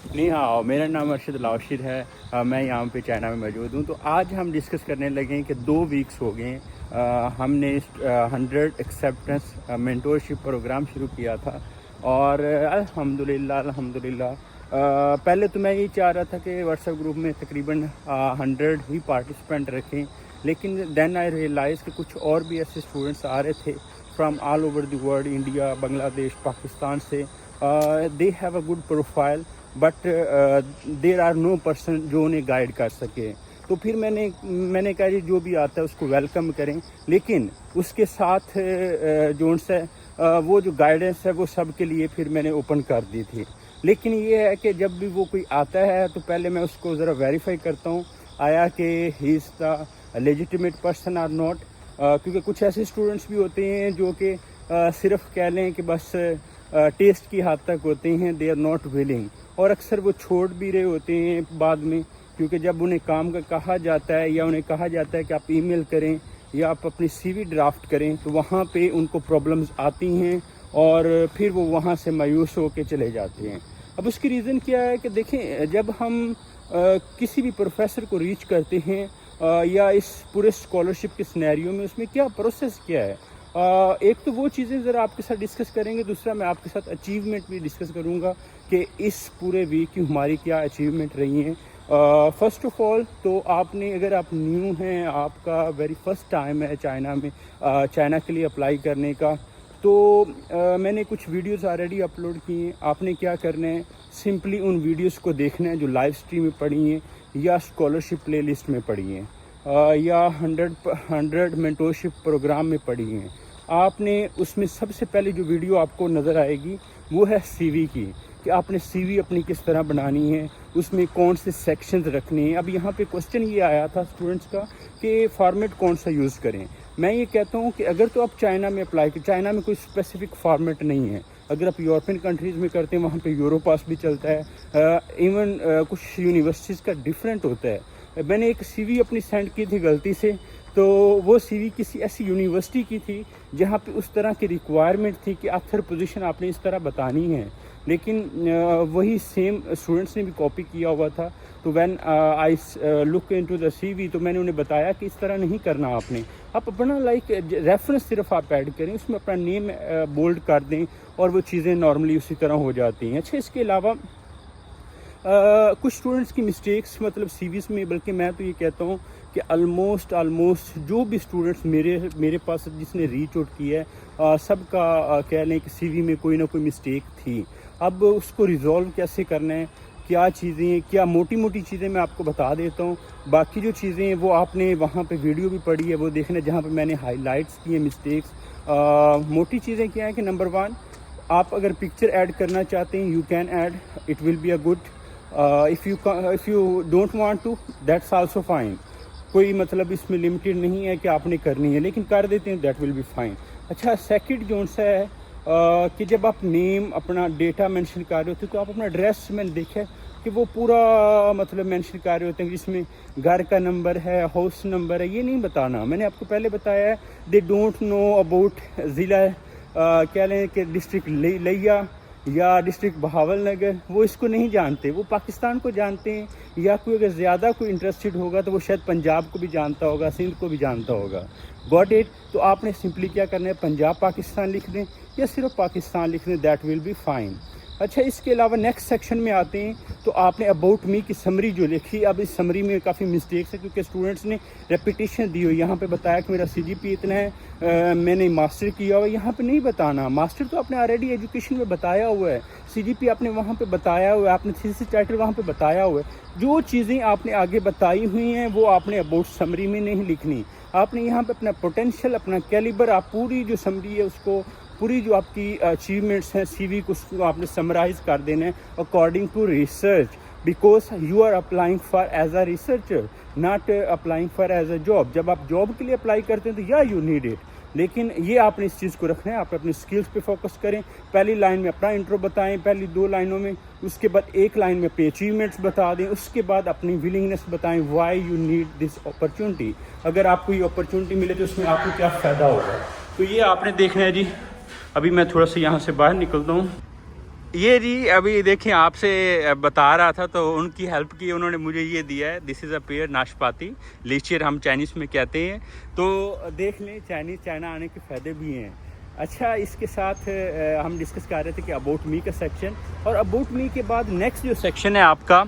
नहीं हाँ, मेरा नाम अरशद लाशिद है। मैं यहाँ पे चाइना में मौजूद हूँ। तो आज हम डिस्कस करने लगे हैं कि 2 वीक्स हो गए हमने 100 एक्सेप्टेंस मेंटोरशिप प्रोग्राम शुरू किया था और अल्हम्दुलिल्लाह पहले तो मैं ये चाह रहा था कि व्हाट्सएप ग्रुप में तकरीबन 100 ही पार्टिसिपेंट रखें, लेकिन देन आई रियलाइज़ कि कुछ और भी ऐसे स्टूडेंट्स आ रहे थे from all over the world, India, Bangladesh, Pakistan से। They have a good profile but there are no person जो उन्हें गाइड कर सके। तो फिर मैंने कहा जी जो भी आता है उसको वेलकम करें, लेकिन उसके साथ जो है वो जो गाइडेंस है वो सब के लिए फिर मैंने ओपन कर दी थी। लेकिन ये है कि जब भी वो कोई आता है तो पहले मैं उसको ज़रा वेरीफाई करता हूँ आया कि he is the legitimate person or not, क्योंकि कुछ ऐसे स्टूडेंट्स भी होते हैं जो कि सिर्फ कह लें कि बस टेस्ट की हद तक होते हैं, दे आर नॉट विलिंग, और अक्सर वो छोड़ भी रहे होते हैं बाद में, क्योंकि जब उन्हें काम का कहा जाता है या उन्हें कहा जाता है कि आप ईमेल करें या आप अपनी सीवी ड्राफ्ट करें तो वहाँ पे उनको प्रॉब्लम्स आती हैं और फिर वो वहाँ से मायूस होकर चले जाते हैं। अब उसकी रीज़न क्या है कि देखें, जब हम किसी भी प्रोफेसर को रीच करते हैं या इस पूरे स्कॉलरशिप के सिनेरियो में उसमें क्या प्रोसेस क्या है, एक तो वो चीज़ें ज़रा आपके साथ डिस्कस करेंगे, दूसरा मैं आपके साथ अचीवमेंट भी डिस्कस करूँगा कि इस पूरे वीक की हमारी क्या अचीवमेंट रही हैं। फ़र्स्ट ऑफ ऑल तो आपने, अगर आप न्यू हैं, आपका वेरी फर्स्ट टाइम है चाइना में चाइना के लिए अप्लाई करने का, तो मैंने कुछ वीडियोस ऑलरेडी अपलोड किए हैं। आपने क्या करना है, सिंपली उन वीडियोस को देखना है जो लाइव स्ट्रीम में पड़ी हैं या स्कॉलरशिप प्लेलिस्ट में पड़ी हैं या 100 मेंटोरशिप प्रोग्राम में पड़ी हैं। आपने उसमें सबसे पहले जो वीडियो आपको नज़र आएगी वो है सीवी की, कि आपने सीवी अपनी किस तरह बनानी है, उसमें कौन से सेक्शंस रखने हैं। अब यहाँ पे क्वेश्चन ये आया था स्टूडेंट्स का कि फॉर्मेट कौन सा यूज़ करें। मैं ये कहता हूँ कि अगर तो आप चाइना में अप्लाई करें, चाइना में कोई स्पेसिफिक फॉर्मेट नहीं है। अगर आप यूरोपियन कंट्रीज़ में करते हैं वहाँ पे यूरोपास भी चलता है, इवन कुछ यूनिवर्सिटीज़ का डिफरेंट होता है। मैंने एक सीवी अपनी सेंड की थी गलती से, तो वो सीवी किसी ऐसी यूनिवर्सिटी की थी जहाँ पे उस तरह की रिक्वायरमेंट थी कि ऑथर पोजीशन आपने इस तरह बतानी है, लेकिन वही सेम स्टूडेंट्स ने भी कॉपी किया हुआ था। तो when I look into the CV, तो मैंने उन्हें बताया कि इस तरह नहीं करना आपने, आप अपना रेफरेंस सिर्फ आप ऐड करें, उसमें अपना नेम बोल्ड कर दें और वो चीज़ें नॉर्मली उसी तरह हो जाती हैं। अच्छा, इसके अलावा कुछ स्टूडेंट्स की मिस्टेक्स मतलब सीवीज़ में, बल्कि मैं तो ये कहता हूँ कि ऑलमोस्ट जो भी स्टूडेंट्स मेरे पास जिसने रीच आउट किया है सबका कह लें कि सीवी में कोई ना कोई मिस्टेक थी। अब उसको रिज़ॉल्व कैसे करना है, क्या चीज़ें, क्या मोटी चीज़ें मैं आपको बता देता हूँ। बाकी जो चीज़ें हैं वो आपने वहाँ पे वीडियो भी पड़ी है, वो देखना जहाँ पे मैंने हाईलाइट्स किए मिस्टेक्स। मोटी चीज़ें क्या है कि नंबर 1, आप अगर पिक्चर ऐड करना चाहते हैं you can add, it will be a good. If you don't want to, that's also fine. कोई मतलब इसमें लिमिटेड नहीं है कि आपने करनी है, लेकिन कर देते हैं, दैट विल बी फाइन। अच्छा, सेकंड जो सा है कि जब आप नेम अपना डेटा मेंशन कर रहे होते तो आप अपना एड्रेस, मैंने देखा कि वो पूरा मतलब मेंशन कर रहे होते हैं, जिसमें घर का नंबर है, हाउस नंबर है, ये नहीं बताना। मैंने आपको पहले बताया है, दे डोंट नो अबाउट ज़िला कह लें कि डिस्ट्रिक्ट लिया या डिस्ट्रिक्ट बहावल नगर, वो इसको नहीं जानते, वो पाकिस्तान को जानते हैं, या कोई अगर ज़्यादा कोई इंटरेस्टेड होगा तो वो शायद पंजाब को भी जानता होगा, सिंध को भी जानता होगा। Got it. तो आपने सिंपली क्या करना है, पंजाब पाकिस्तान लिख दें या सिर्फ पाकिस्तान लिख दें, दैट विल बी फाइन। अच्छा, इसके अलावा नेक्स्ट सेक्शन में आते हैं तो आपने अबाउट मी की समरी जो लिखी। अब इस समरी में काफ़ी मिस्टेक्स है क्योंकि स्टूडेंट्स ने रेपिटेशन दी हुई। यहाँ पे बताया कि मेरा सीजीपी इतना है, मैंने मास्टर किया हुआ है, यहाँ पे नहीं बताना। मास्टर तो आपने ऑलरेडी एजुकेशन में बताया हुआ है, सीजीपी आपने वहाँ पे बताया हुआ है, आपने थीसिस टाइटल वहाँ पे बताया हुआ है। जो चीज़ें आपने आगे बताई हुई हैं वो आपने अबाउट समरी में नहीं लिखनी। आपने यहाँ पे अपना पोटेंशियल, अपना कैलिबर, आप पूरी जो समरी है उसको, पूरी जो आपकी अचीवमेंट्स हैं सीवी को, उसको आपने समराइज कर देना है according to research, because you are applying for as a researcher, not applying for as a job. जब आप जॉब के लिए अप्लाई करते हैं तो या यू नीड इट, लेकिन ये आपने इस चीज़ को रखना है। आप अपनी स्किल्स पे फोकस करें, पहली लाइन में अपना इंट्रो बताएं, पहली 2 लाइनों में, उसके बाद 1 लाइन में अपने अचीवमेंट्स बता दें, उसके बाद अपनी विलिंगनेस बताएं, why you need this opportunity. अगर आपको ये अपॉर्चुनिटी मिले तो उसमें आपको क्या फ़ायदा होगा, तो ये आपने देखना है जी। अभी मैं थोड़ा सा यहाँ से बाहर निकलता हूँ। یہ جی ابھی دیکھیں آپ سے بتا رہا تھا تو ان کی ہیلپ کی، انہوں نے مجھے یہ دیا ہے، دس از اے پیئر ناشپاتی لیچیر ہم چائنیز میں کہتے ہیں. تو دیکھ لیں چائنا آنے کے فائدے بھی ہیں. اچھا اس کے ساتھ ہم ڈسکس کر رہے تھے کہ اباؤٹ می کا سیکشن، اور اباؤٹ می کے بعد نیکسٹ جو سیکشن ہے آپ کا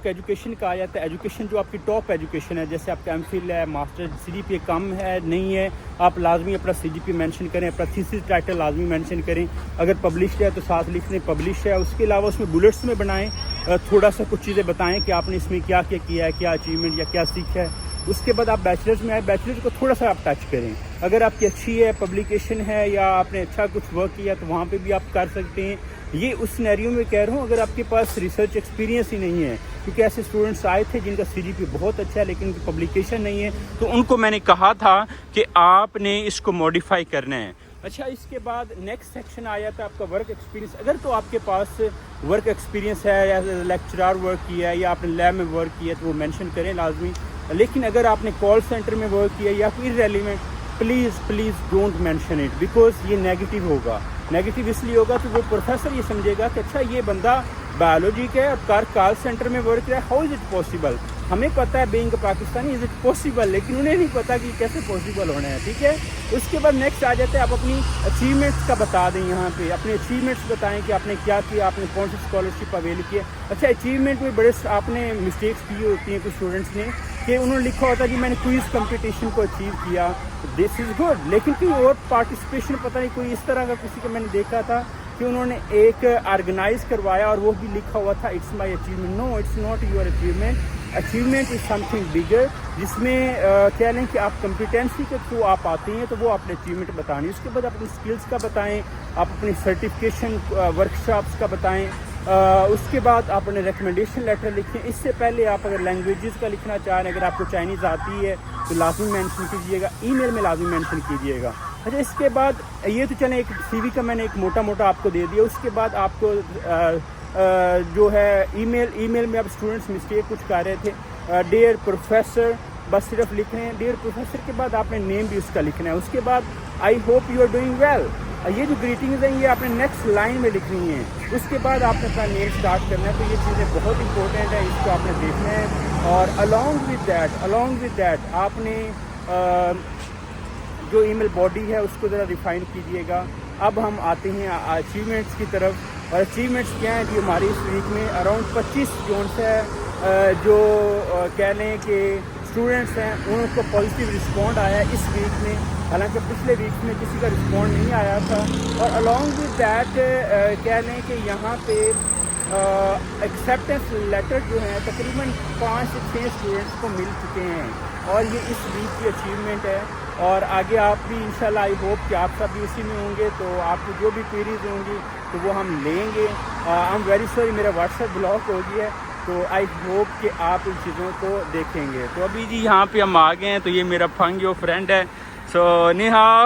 ایجوکیشن کا آ جاتا ہے. ایجوکیشن جو آپ کی ٹاپ ایجوکیشن ہے، جیسے آپ کا ایم فل ہے، ماسٹر، سی جی پی کم ہے نہیں ہے، آپ لازمی اپنا سی جی پی مینشن کریں، اپنا تھیسس ٹائٹل لازمی مینشن کریں، اگر پبلشڈ ہے تو ساتھ لکھ لیں پبلش ہے. اس کے علاوہ اس میں بلٹس میں بنائیں، تھوڑا سا کچھ چیزیں بتائیں کہ آپ نے اس میں کیا کیا ہے، کیا اچیومنٹ یا کیا سیکھا ہے. اس کے بعد آپ بیچلرز میں آئے، بیچلرز کو تھوڑا سا آپ ٹچ کریں، اگر آپ کی اچھی ہے پبلیکیشن ہے یا آپ نے اچھا کچھ ورک کیا تو وہاں پہ بھی آپ کر سکتے ہیں. یہ اس سینیریو میں کہہ رہا ہوں اگر آپ کے پاس ریسرچ ایکسپیرینس ہی نہیں ہے، کیونکہ ایسے اسٹوڈنٹس آئے تھے جن کا سی جی پی بہت اچھا ہے لیکن ان کی پبلیکیشن نہیں ہے، تو ان کو میں نے کہا تھا کہ آپ نے اس کو موڈیفائی کرنا ہے. اچھا اس کے بعد نیکسٹ سیکشن آیا تھا آپ کا ورک ایکسپیرینس. اگر تو آپ کے پاس ورک ایکسپیرینس ہے یا لیکچرار ورک کیا ہے یا آپ نے لیب میں ورک کیا ہے تو وہ مینشن کریں لازمی. لیکن اگر آپ نے کال سینٹر میں ورک کیا یا پھر relevant, please don't mention it, because یہ نیگیٹو ہوگا. نیگیٹو اس لیے ہوگا کہ وہ پروفیسر یہ سمجھے گا کہ اچھا یہ بندہ بایولوجی کا ہے، کال سینٹر میں ورک کیا ہے، ہاؤ از اٹ پاسبل. ہمیں پتہ ہے being Pakistani is it possible, لیکن انہیں نہیں پتہ کہ کیسے پاسبل ہونا ہے. ٹھیک ہے. اس کے بعد نیکسٹ آ جاتے ہیں آپ اپنی اچیومنٹس کا بتا دیں. یہاں پہ اپنے اچیومنٹس بتائیں کہ آپ نے کیا کیا، آپ نے کون سی اسکالرشپ اویل کی ہے. اچھا اچیومنٹ میں بڑے آپ نے مسٹیکس کی ہوتی ہیں کچھ اسٹوڈنٹس نے کہ انہوں نے لکھا ہوتا ہے کہ میں نے کوئز کمپٹیشن کو اچیو کیا، دس از گڈ. لیکن کوئی اور پارٹیسپیشن پتہ نہیں کوئی اس طرح کا کسی کا میں نے دیکھا تھا کہ انہوں نے ایک آرگنائز کروایا اور وہ بھی لکھا ہوا تھا it's my achievement. No, it's not your achievement. Achievement is something bigger, جس میں کہہ لیں کہ آپ کمپیٹنسی کے تھرو آپ آتے ہیں تو وہ اپنے اچیومنٹ بتانی. اس کے بعد اپنی اسکلس کا بتائیں، آپ اپنی سرٹیفکیشن ورکشاپس کا بتائیں. اس کے بعد آپ نے ریکمنڈیشن لیٹر لکھیں. اس سے پہلے آپ اگر لینگویجز کا لکھنا چاہیں، اگر آپ کو چائنیز آتی ہے تو لازمی مینشن کیجیے گا، ای میل میں لازمی مینشن کیجیے گا. اچھا اس کے بعد یہ تو چلیں ایک سی وی کا میں نے ایک موٹا آپ کو دے دیا. اس کے بعد آپ کو جو ہے ای میل میں اب اسٹوڈنٹس مسٹیک کچھ کر رہے تھے، ڈیئر پروفیسر بس صرف لکھ رہے ہیں. ڈیئر پروفیسر کے بعد آپ نے نیم بھی اس کا لکھنا ہے. اس کے بعد I hope you are doing well. یہ جو گریٹنگز ہیں یہ آپ نے نیکسٹ لائن میں لکھنی ہیں. اس کے بعد آپ نے اپنا نیم اسٹارٹ کرنا ہے. تو یہ چیزیں بہت امپورٹنٹ ہیں، اس کو آپ نے دیکھنا ہے. اور along with that آپ نے جو ای میل باڈی ہے اس کو ذرا ریفائن کیجیے گا. اب ہم آتے ہیں اچیومنٹس کی طرف. اور اچیومنٹس کیا ہیں جی؟ ہماری اس ویک میں اراؤنڈ 25 جونس ہے جو کہہ لیں کہ اسٹوڈنٹس ہیں ان کو پازیٹیو رسپونڈ آیا ہے اس ویک میں، حالانکہ پچھلے ویک میں کسی کا رسپونڈ نہیں آیا تھا. اور along with that کہہ لیں کہ یہاں پہ ایکسیپٹنس لیٹر جو ہیں تقریباً 5 سے 6 اسٹوڈنٹس کو مل چکے ہیں، اور یہ اس ویک کی اچیومنٹ ہے. اور آگے آپ بھی انشاءاللہ آئی ہوپ کہ آپ سب بھی اسی میں ہوں گے، تو آپ کو جو بھی کوئریز ہوں گی تو وہ ہم لیں گے. آئی ایم ویری سوری میرا واٹس ایپ بلاک ہو گیا ہے، تو آئی ہوپ کہ آپ ان چیزوں کو دیکھیں گے. تو ابھی جی یہاں پہ ہم آ گئے ہیں، تو یہ میرا پھنگ جو فرینڈ ہے. سو نی ہاؤ،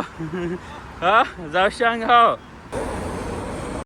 زاو شانگ ہاؤ.